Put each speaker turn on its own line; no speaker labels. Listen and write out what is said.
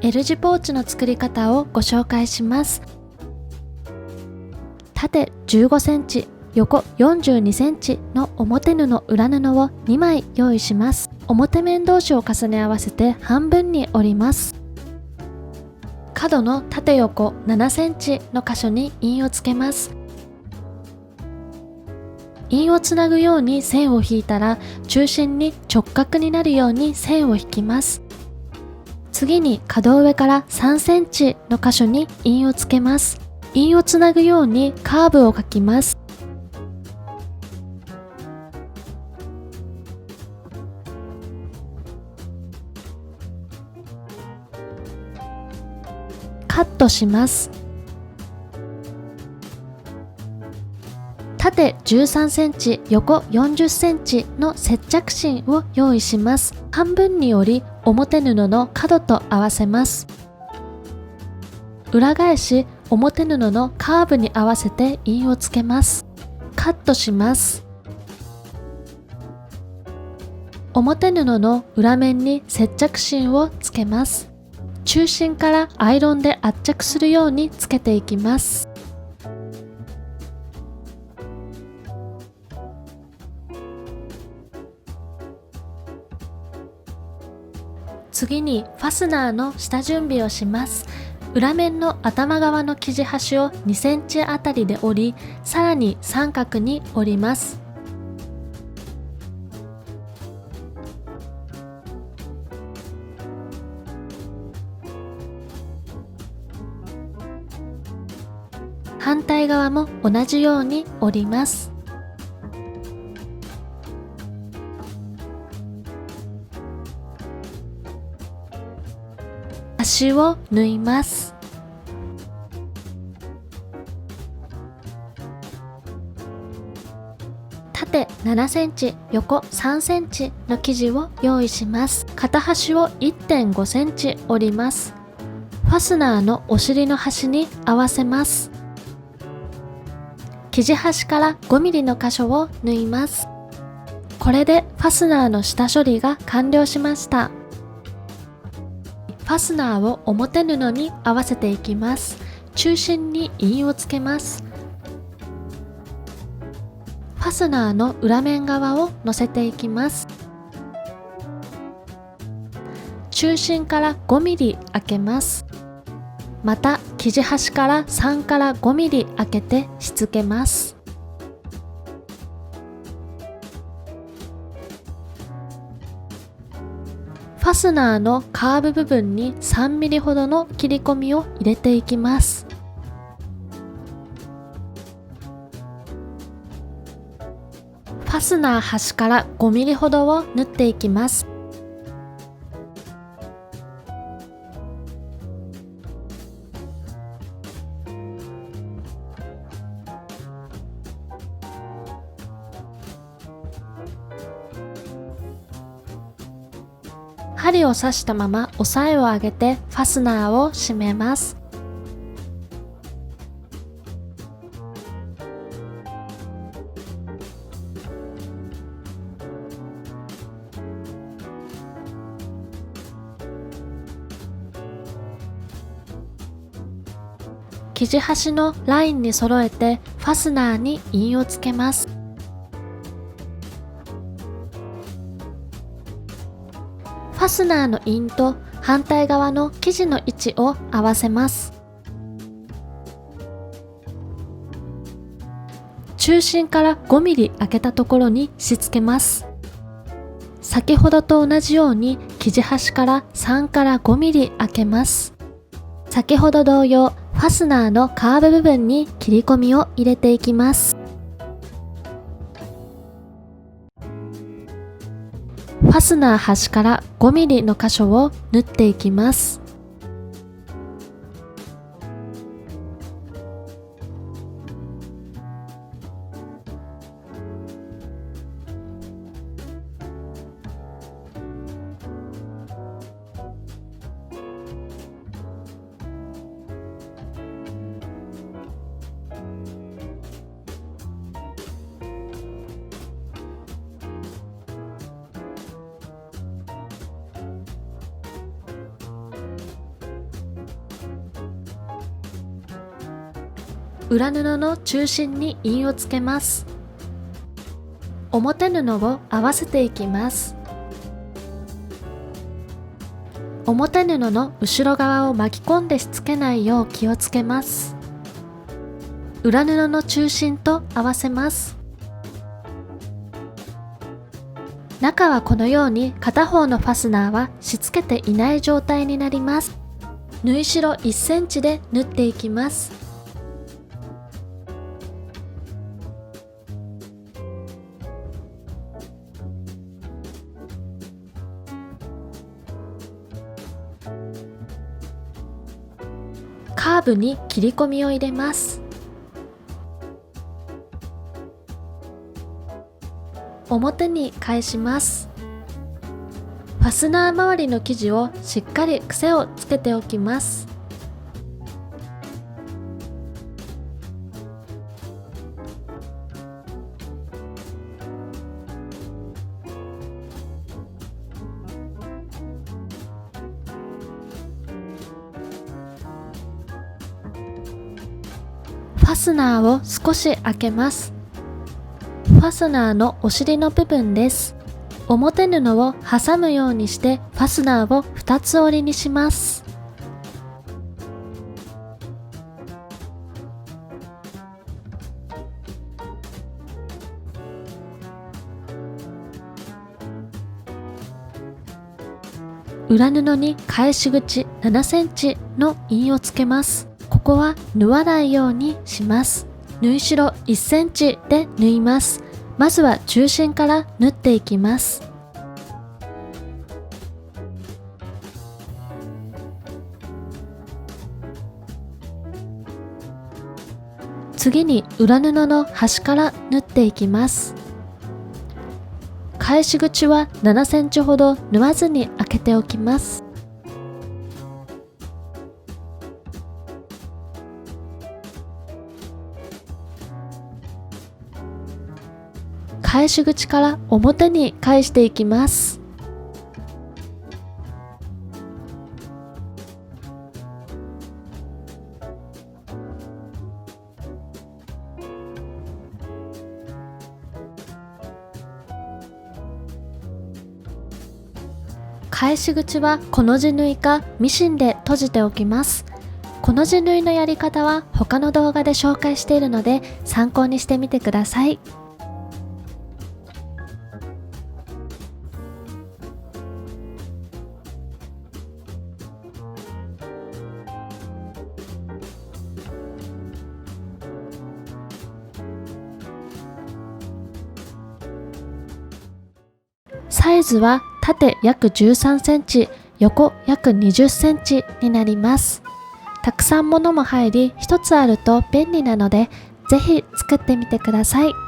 L 字ポーチの作り方をご紹介します。縦15センチ、横42センチの表布裏布を2枚用意します。表面同士を重ね合わせて半分に折ります。角の縦横7センチの箇所に印をつけます。印をつなぐように線を引いたら、中心に直角になるように線を引きます。次に角上から3センチの箇所に印をつけます。印をつなぐようにカーブを描きます。カットします。縦13センチ、横40センチの接着芯を用意します。半分に折り、表布の角と合わせます。裏返し、表布のカーブに合わせて印をつけます。カットします。表布の裏面に接着芯をつけます。中心からアイロンで圧着するようにつけていきます。次にファスナーの下準備をします。裏面の頭側の生地端を2センチあたりで折り、さらに三角に折ります。反対側も同じように折ります。端を縫います。縦7センチ、横3センチの生地を用意します。片端を 1.5 センチ折ります。ファスナーのお尻の端に合わせます。生地端から5ミリの箇所を縫います。これでファスナーの下処理が完了しました。ファスナーを表布に合わせていきます。中心に印をつけます。ファスナーの裏面側を乗せていきます。中心から5ミリ開けます。また生地端から3から5ミリ開けてしつけます。ファスナーのカーブ部分に3ミリほどの切り込みを入れていきます。ファスナー端から5ミリほどを縫っていきます。針を刺したまま押さえを上げてファスナーを締めます。生地端のラインに揃えてファスナーに印をつけます。ファスナーの印と反対側の生地の位置を合わせます。中心から5ミリ開けたところにしつけます。先ほどと同じように生地端から3から5ミリ開けます。先ほど同様、ファスナーのカーブ部分に切り込みを入れていきます。ファスナー端から5ミリの箇所を縫っていきます。裏布の中心に印をつけます。表布を合わせていきます。表布の後ろ側を巻き込んでしつけないよう気をつけます。裏布の中心と合わせます。中はこのように片方のファスナーはしつけていない状態になります。縫い代1センチで縫っていきます。カーブに切り込みを入れます。表に返します。ファスナー周りの生地をしっかり癖をつけておきます。ファスナーを少し開けます。ファスナーのお尻の部分です。表布を挟むようにしてファスナーを2つ折りにします。裏布に返し口7センチの印をつけます。ここは縫わないようにします。縫い代1センチで縫います。まずは中心から縫っていきます。次に裏布の端から縫っていきます。返し口は7センチほど縫わずに開けておきます。返し口から表に返していきます。返し口はコの字縫いかミシンで閉じておきます。コの字縫いのやり方は他の動画で紹介しているので参考にしてみてください。サイズは縦約13センチ、横約20センチになります。たくさん物も入り、一つあると便利なので、ぜひ作ってみてください。